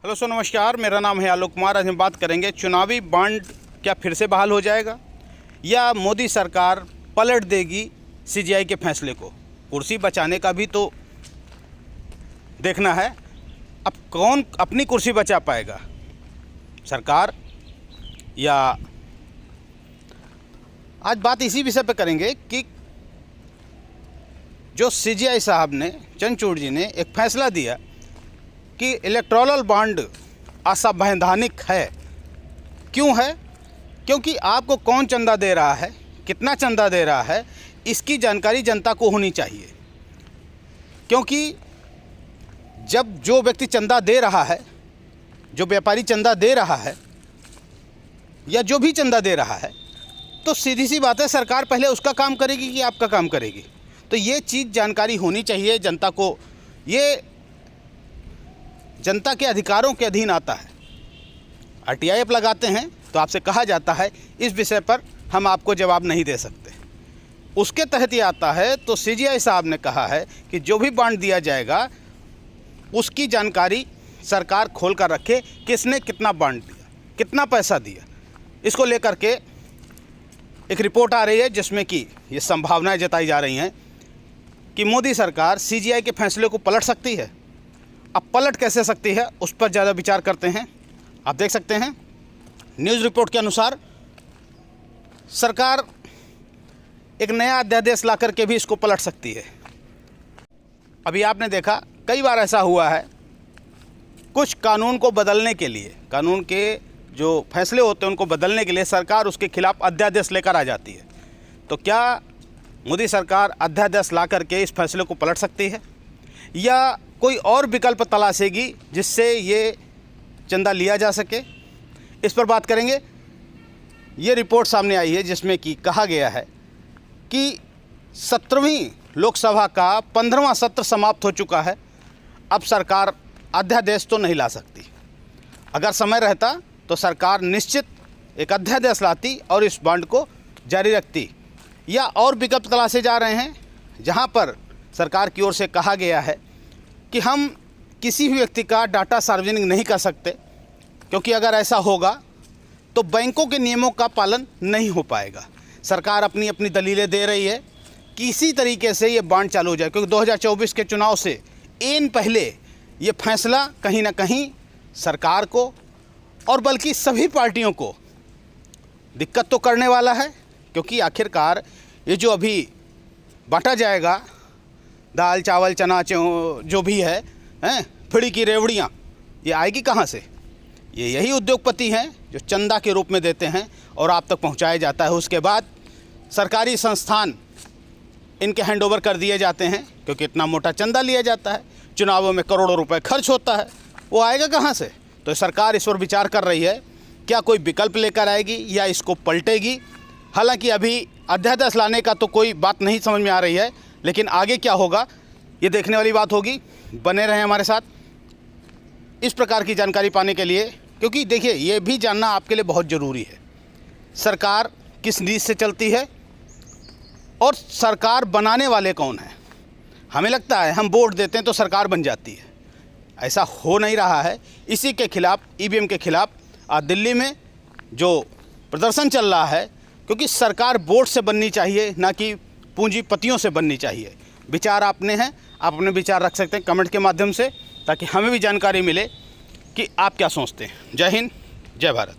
Hello sir, नमस्कार। मेरा नाम है आलोक कुमार। आज हम बात करेंगे चुनावी बॉन्ड क्या फिर से बहाल हो जाएगा या मोदी सरकार पलट देगी सीजीआई के फैसले को। कुर्सी बचाने का भी तो देखना है। अब कौन अपनी कुर्सी बचा पाएगा, सरकार या। आज बात इसी विषय पे करेंगे कि जो सीजीआई साहब ने, चंद्रचूड़ जी ने एक फैसला दिया कि इलेक्टोरल बॉन्ड असंवैधानिक है। क्यों है? क्योंकि आपको कौन चंदा दे रहा है, कितना चंदा दे रहा है, इसकी जानकारी जनता को होनी चाहिए। क्योंकि जब जो व्यक्ति चंदा दे रहा है, जो व्यापारी चंदा दे रहा है या जो भी चंदा दे रहा है, तो सीधी सी बात है, सरकार पहले उसका काम करेगी कि आपका काम करेगी। तो ये चीज़ जानकारी होनी चाहिए जनता को। ये जनता के अधिकारों के अधीन आता है। आरटीआई आप लगाते हैं तो आपसे कहा जाता है इस विषय पर हम आपको जवाब नहीं दे सकते। उसके तहत ये आता है। तो सीजीआई साहब ने कहा है कि जो भी बॉन्ड दिया जाएगा उसकी जानकारी सरकार खोल कर रखे, किसने कितना बॉन्ड दिया, कितना पैसा दिया। इसको लेकर के एक रिपोर्ट आ रही है जिसमें कि ये संभावनाएं जताई जा रही हैं कि मोदी सरकार सीजीआई के फैसले को पलट सकती है। अब पलट कैसे सकती है, उस पर ज़्यादा विचार करते हैं। आप देख सकते हैं न्यूज़ रिपोर्ट के अनुसार सरकार एक नया अध्यादेश ला करके भी इसको पलट सकती है। अभी आपने देखा कई बार ऐसा हुआ है, कुछ कानून को बदलने के लिए, कानून के जो फैसले होते हैं उनको बदलने के लिए सरकार उसके खिलाफ अध्यादेश लेकर आ जाती है। तो क्या मोदी सरकार अध्यादेश ला करके इस फैसले को पलट सकती है या कोई और विकल्प तलाशेगी जिससे ये चंदा लिया जा सके? इस पर बात करेंगे। ये रिपोर्ट सामने आई है जिसमें कि कहा गया है कि 17वीं लोकसभा का 15वां सत्र समाप्त हो चुका है। अब सरकार अध्यादेश तो नहीं ला सकती। अगर समय रहता तो सरकार निश्चित एक अध्यादेश लाती और इस बॉन्ड को जारी रखती। या और विकल्प तलाशे जा रहे हैं जहां पर सरकार की ओर से कहा गया है कि हम किसी भी व्यक्ति का डाटा सार्वजनिक नहीं कर सकते, क्योंकि अगर ऐसा होगा तो बैंकों के नियमों का पालन नहीं हो पाएगा। सरकार अपनी अपनी दलीलें दे रही है कि इसी तरीके से ये बॉन्ड चालू हो जाए, क्योंकि 2024 के चुनाव से एन पहले ये फैसला कहीं ना कहीं सरकार को और बल्कि सभी पार्टियों को दिक्कत तो करने वाला है। क्योंकि आखिरकार ये जो अभी बांटा जाएगा, दाल चावल चना जो भी है, फिड़ी की रेवड़ियाँ, ये आएगी कहाँ से? ये यही उद्योगपति हैं जो चंदा के रूप में देते हैं और आप तक पहुँचाया जाता है। उसके बाद सरकारी संस्थान इनके हैंडओवर कर दिए जाते हैं, क्योंकि इतना मोटा चंदा लिया जाता है, चुनावों में करोड़ों रुपए खर्च होता है, वो आएगा कहाँ से? तो सरकार इस पर विचार कर रही है, क्या कोई विकल्प लेकर आएगी या इसको पलटेगी। हालांकि अभी अध्यादेश लाने का तो कोई बात नहीं समझ में आ रही है, लेकिन आगे क्या होगा ये देखने वाली बात होगी। बने रहें हमारे साथ इस प्रकार की जानकारी पाने के लिए, क्योंकि देखिए ये भी जानना आपके लिए बहुत ज़रूरी है सरकार किस नीति से चलती है और सरकार बनाने वाले कौन हैं। हमें लगता है हम वोट देते हैं तो सरकार बन जाती है, ऐसा हो नहीं रहा है। इसी के खिलाफ, ईवीएम के खिलाफ आज दिल्ली में जो प्रदर्शन चल रहा है, क्योंकि सरकार वोट से बननी चाहिए, ना कि पूंजीपतियों से बननी चाहिए। विचार आपने हैं, आप अपने विचार रख सकते हैं कमेंट के माध्यम से, ताकि हमें भी जानकारी मिले कि आप क्या सोचते हैं। जय हिंद, जय भारत।